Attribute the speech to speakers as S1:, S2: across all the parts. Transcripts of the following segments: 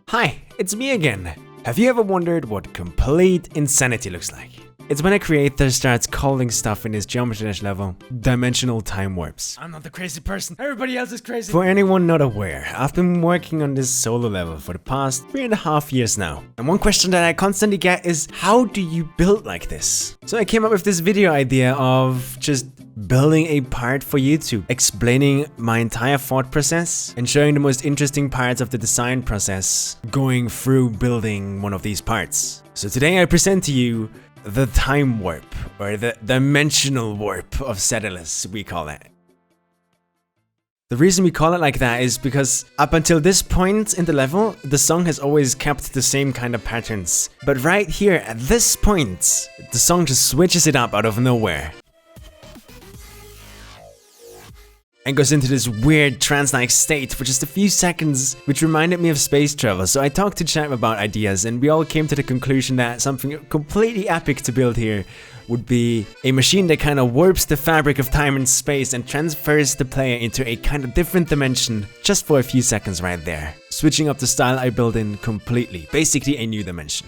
S1: Hi, it's me again. Have you ever wondered what complete insanity looks like? It's when a creator starts calling stuff in his Geometry Dash level dimensional time warps.
S2: I'm not the crazy person, everybody else is crazy.
S1: For anyone not aware, I've been working on this solo level for the past 3.5 years now. And one question that I constantly get is, how do you build like this? So I came up with this video idea of just building a part for YouTube, explaining my entire thought process and showing the most interesting parts of the design process going through building one of these parts. So today I present to you the time warp, or the dimensional warp of Sedulous, we call it. The reason we call it like that is because up until this point in the level, the song has always kept the same kind of patterns. But right here, at this point, the song just switches it up out of nowhere. And goes into this weird trance-like state for just a few seconds, which reminded me of space travel. So I talked to chat about ideas, and we all came to the conclusion that something completely epic to build here would be a machine that kind of warps the fabric of time and space and transfers the player into a kind of different dimension just for a few seconds right there, switching up the style I built in completely, basically a new dimension.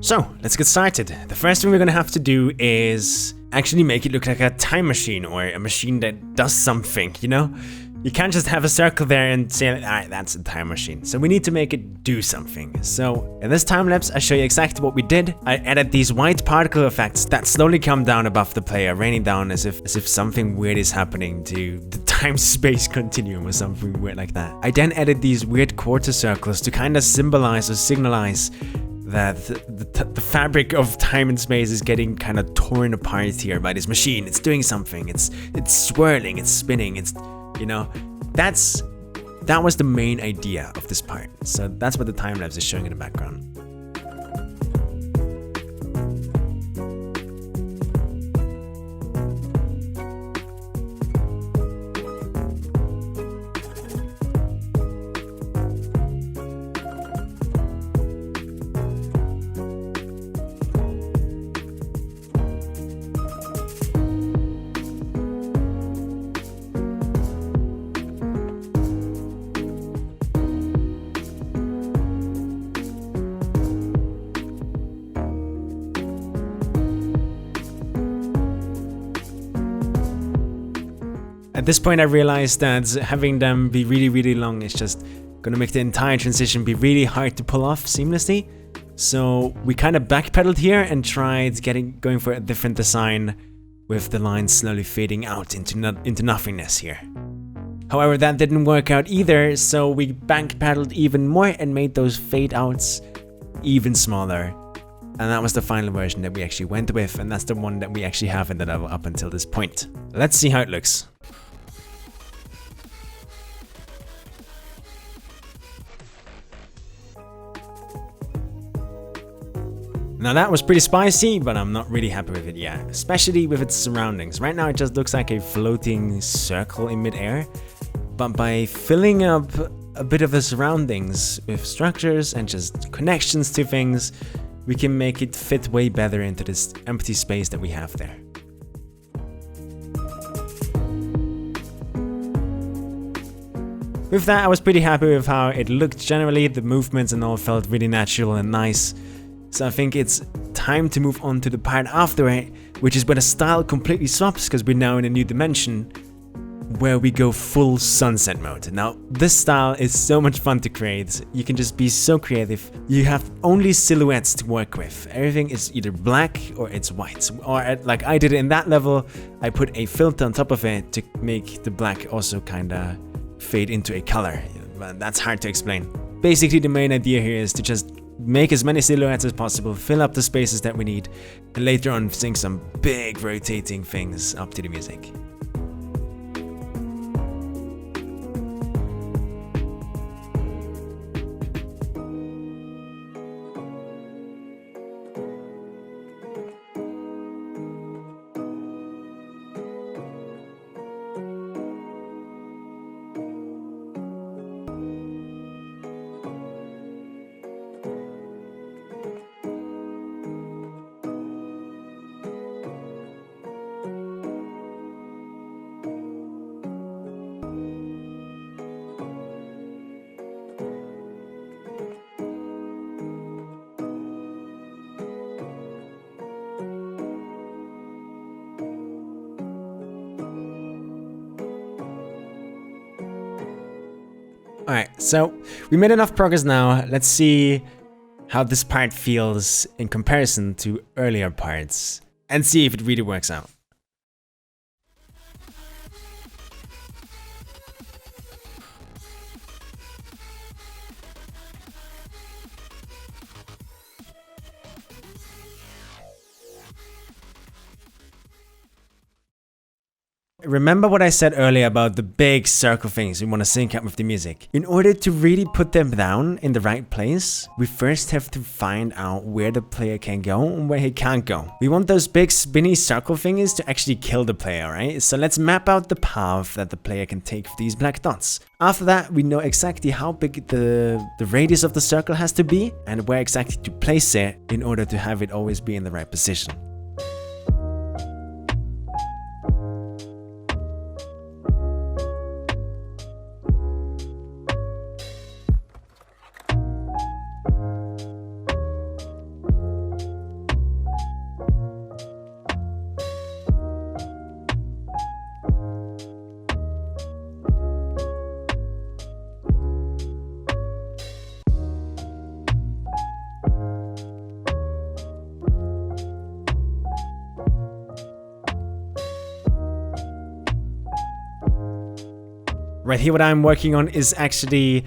S1: So, let's get started. The first thing we're gonna have to do is actually make it look like a time machine, or a machine that does something, you know? You can't just have a circle there and say, alright, that's a time machine. So we need to make it do something. So, in this time lapse, I show you exactly what we did. I added these white particle effects that slowly come down above the player, raining down as if something weird is happening to the time-space continuum or something weird like that. I then added these weird quarter circles to kind of symbolize or signalize that the fabric of time and space is getting kind of torn apart here by this machine. It's doing something. It's swirling. It's spinning. It's, you know, that was the main idea of this part. So that's what the time lapse is showing in the background. At this point I realized that having them be really long is just gonna make the entire transition be really hard to pull off seamlessly. So we kind of backpedaled here and tried going for a different design with the lines slowly fading out into nothingness here. However, that didn't work out either, so we backpedaled even more and made those fade outs even smaller. And that was the final version that we actually went with, and that's the one that we actually have in the level up until this point. Let's see how it looks. Now that was pretty spicy, but I'm not really happy with it yet, especially with its surroundings. Right now it just looks like a floating circle in midair, but by filling up a bit of the surroundings with structures and just connections to things, we can make it fit way better into this empty space that we have there. With that, I was pretty happy with how it looked generally. The movements and all felt really natural and nice. So I think it's time to move on to the part after it, which is where the style completely swaps, because we're now in a new dimension where we go full sunset mode. Now, this style is so much fun to create. You can just be so creative. You have only silhouettes to work with. Everything is either black or it's white. Or like I did it in that level, I put a filter on top of it to make the black also kinda fade into a color. But that's hard to explain. Basically, the main idea here is to just make as many silhouettes as possible, fill up the spaces that we need, and later on sing some big rotating things up to the music. Alright, so we made enough progress now. Let's see how this part feels in comparison to earlier parts and see if it really works out. Remember what I said earlier about the big circle things we want to sync up with the music. In order to really put them down in the right place, we first have to find out where the player can go and where he can't go. We want those big spinny circle thingies to actually kill the player, right? So let's map out the path that the player can take with these black dots. After that, we know exactly how big the radius of the circle has to be and where exactly to place it in order to have it always be in the right position. Right here, what I'm working on is actually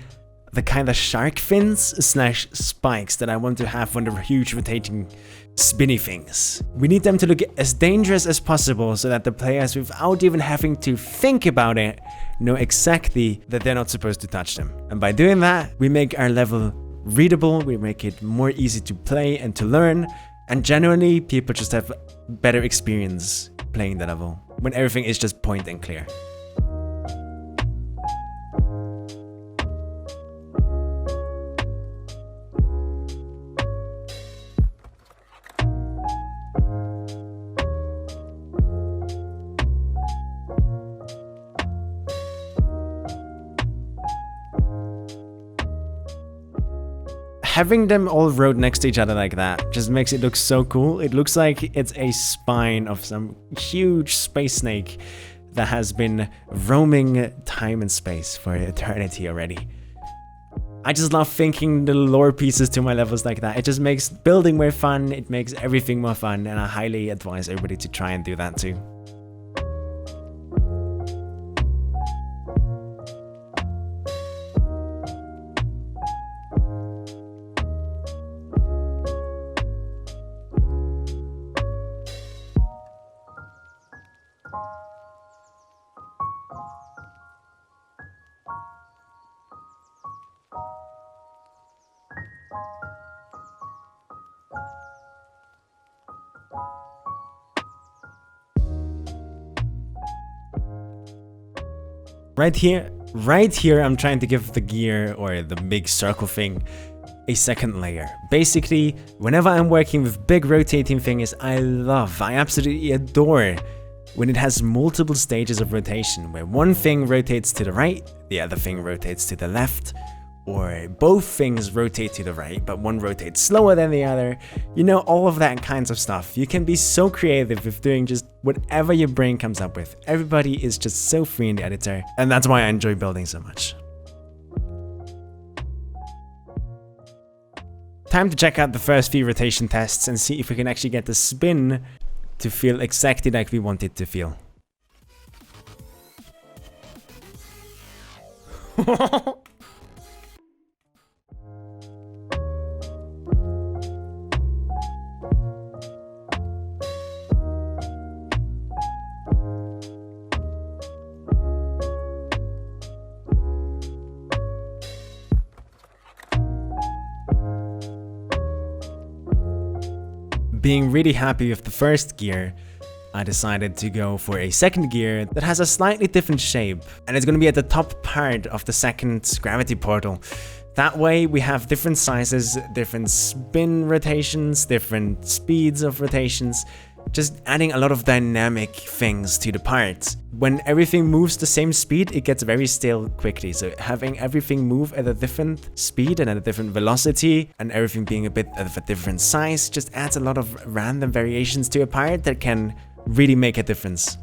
S1: the kind of shark fins slash spikes that I want to have on the huge rotating spinny things. We need them to look as dangerous as possible so that the players, without even having to think about it, know exactly that they're not supposed to touch them. And by doing that, we make our level readable, we make it more easy to play and to learn, and generally people just have better experience playing the level when everything is just point and clear. Having them all rode next to each other like that just makes it look so cool. It looks like it's a spine of some huge space snake that has been roaming time and space for eternity already. I just love thinking the lore pieces to my levels like that. It just makes building more fun, it makes everything more fun, and I highly advise everybody to try and do that too. Right here, I'm trying to give the gear or the big circle thing a second layer. Basically, whenever I'm working with big rotating things, I absolutely adore when it has multiple stages of rotation, where one thing rotates to the right, the other thing rotates to the left, or both things rotate to the right, but one rotates slower than the other. You know, all of that kinds of stuff. You can be so creative with doing just whatever your brain comes up with. Everybody is just so free in the editor, and that's why I enjoy building so much. Time to check out the first few rotation tests and see if we can actually get the spin to feel exactly like we want it to feel. Being really happy with the first gear, I decided to go for a second gear that has a slightly different shape, and it's going to be at the top part of the second gravity portal. That way we have different sizes, different spin rotations, different speeds of rotations, just adding a lot of dynamic things to the part. When everything moves the same speed, it gets very still quickly, so having everything move at a different speed and at a different velocity, and everything being a bit of a different size, just adds a lot of random variations to a part that can really make a difference.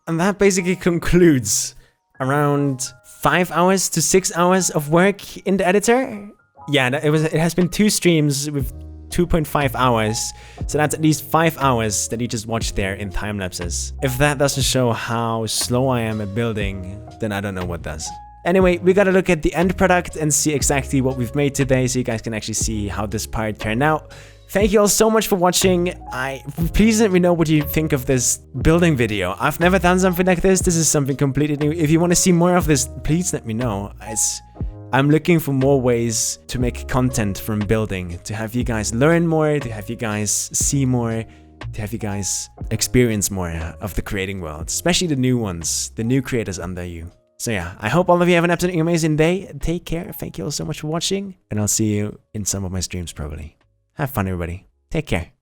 S1: And that basically concludes around 5 hours to 6 hours of work in the editor. Yeah, it has been 2 streams with 2.5 hours. So that's at least 5 hours that you just watched there in time lapses. If that doesn't show how slow I am at building, then I don't know what does. Anyway, we gotta look at the end product and see exactly what we've made today so you guys can actually see how this part turned out. Thank you all so much for watching. Please let me know what you think of this building video. I've never done something like this. This is something completely new. If you want to see more of this, please let me know. I'm looking for more ways to make content from building, to have you guys learn more, to have you guys see more, to have you guys experience more of the creating world, especially the new ones, the new creators under you. So yeah, I hope all of you have an absolutely amazing day. Take care. Thank you all so much for watching, and I'll see you in some of my streams probably. Have fun, everybody. Take care.